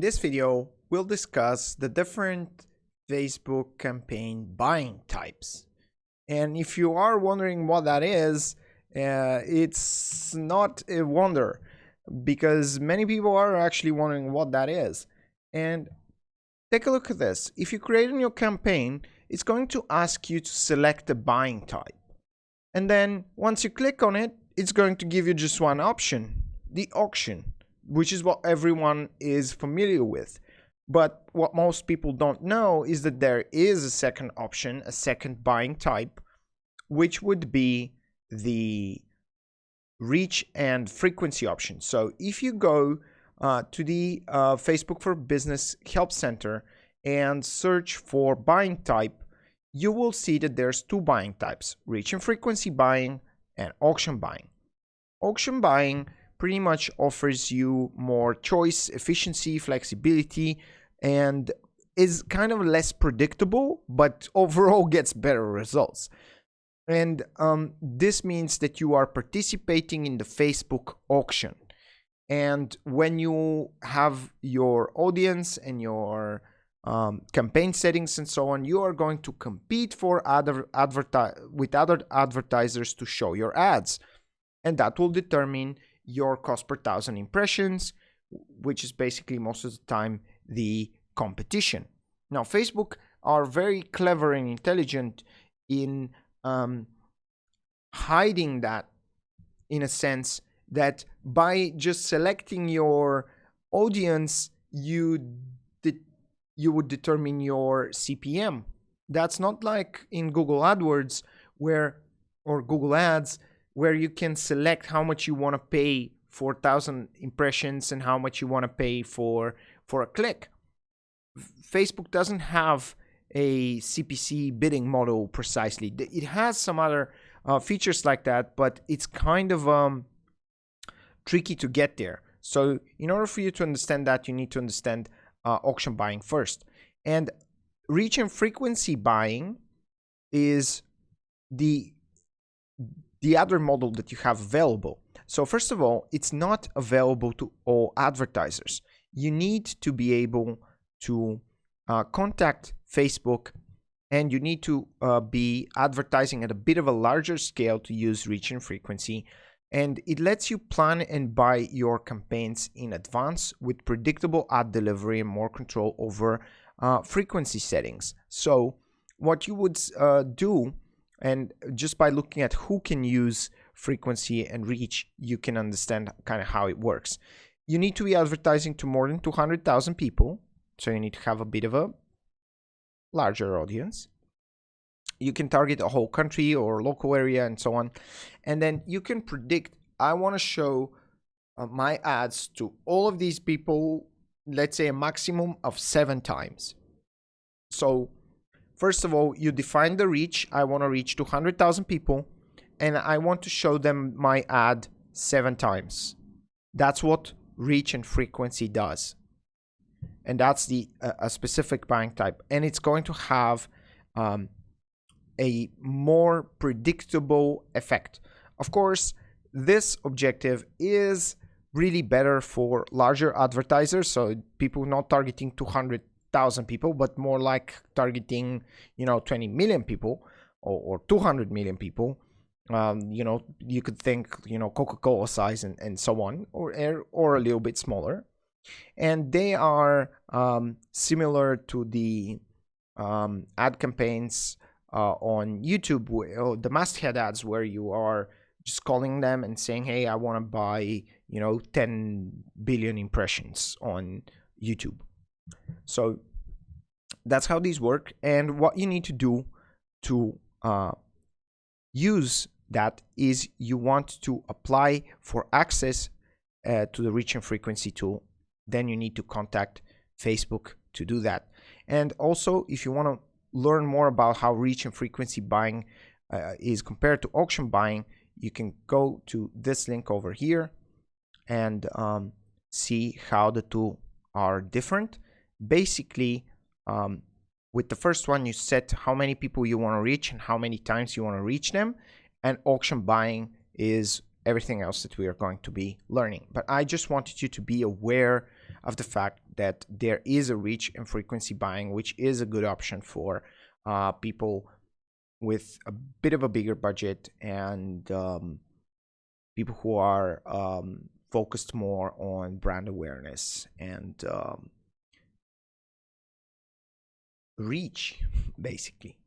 this video, we'll discuss the different Facebook campaign buying types. And if you are wondering what that is, it's not a wonder, because many people are actually wondering what that is. And take a look at this. If you create a new campaign, it's going to ask you to select a buying type. And then once you click on it, it's going to give you just one option, the auction, which is what everyone is familiar with. But what most people don't know is that there is a second option, a second buying type, which would be the reach and frequency option. So if you go to the Facebook for Business Help Center and search for buying type, you will see that there's two buying types, reach and frequency buying and auction buying. Auction buying pretty much offers you more choice, efficiency, flexibility, and is kind of less predictable, but overall gets better results. And this means that you are participating in the Facebook auction. And when you have your audience and your campaign settings and so on, you are going to compete for with other advertisers to show your ads. And that will determine your cost per thousand impressions, which is basically most of the time the competition. Now, Facebook are very clever and intelligent in hiding that, in a sense that by just selecting your audience, you would determine your CPM. That's not like in Google AdWords or Google Ads, where you can select how much you want to pay for 1,000 impressions and how much you want to pay for a click. Facebook doesn't have a CPC bidding model precisely. It has some other features like that, but it's kind of tricky to get there. So in order for you to understand that, you need to understand auction buying first. And reach and frequency buying is the other model that you have available. So first of all, it's not available to all advertisers. You need to be able to contact Facebook, and you need to be advertising at a bit of a larger scale to use reach and frequency. And it lets you plan and buy your campaigns in advance with predictable ad delivery and more control over frequency settings. So what you would do, and just by looking at who can use frequency and reach, you can understand kind of how it works. You need to be advertising to more than 200,000 people. So you need to have a bit of a larger audience. You can target a whole country or local area and so on. And then you can predict, I want to show my ads to all of these people, let's say a maximum of 7 times. So first of all, you define the reach. I want to reach 200,000 people, and I want to show them my ad 7 times. That's what reach and frequency does. And that's a specific buying type. And it's going to have a more predictable effect. Of course, this objective is really better for larger advertisers. So people not targeting 200,000 people, but more like targeting, 20 million people or 200 million people. You could think, Coca-Cola size and so on, or a little bit smaller. And they are similar to the ad campaigns on YouTube, the masthead ads, where you are just calling them and saying, hey, I want to buy 10 billion impressions on YouTube. So that's how these work. And what you need to do to use that is you want to apply for access to the reach and frequency tool. Then you need to contact Facebook to do that. And also, if you want to learn more about how reach and frequency buying is compared to auction buying, you can go to this link over here and see how the two are different. Basically, with the first one, you set how many people you want to reach and how many times you want to reach them. And auction buying is everything else that we are going to be learning. But I just wanted you to be aware of the fact that there is a reach and frequency buying, which is a good option for people with a bit of a bigger budget and people who are focused more on brand awareness and reach, basically.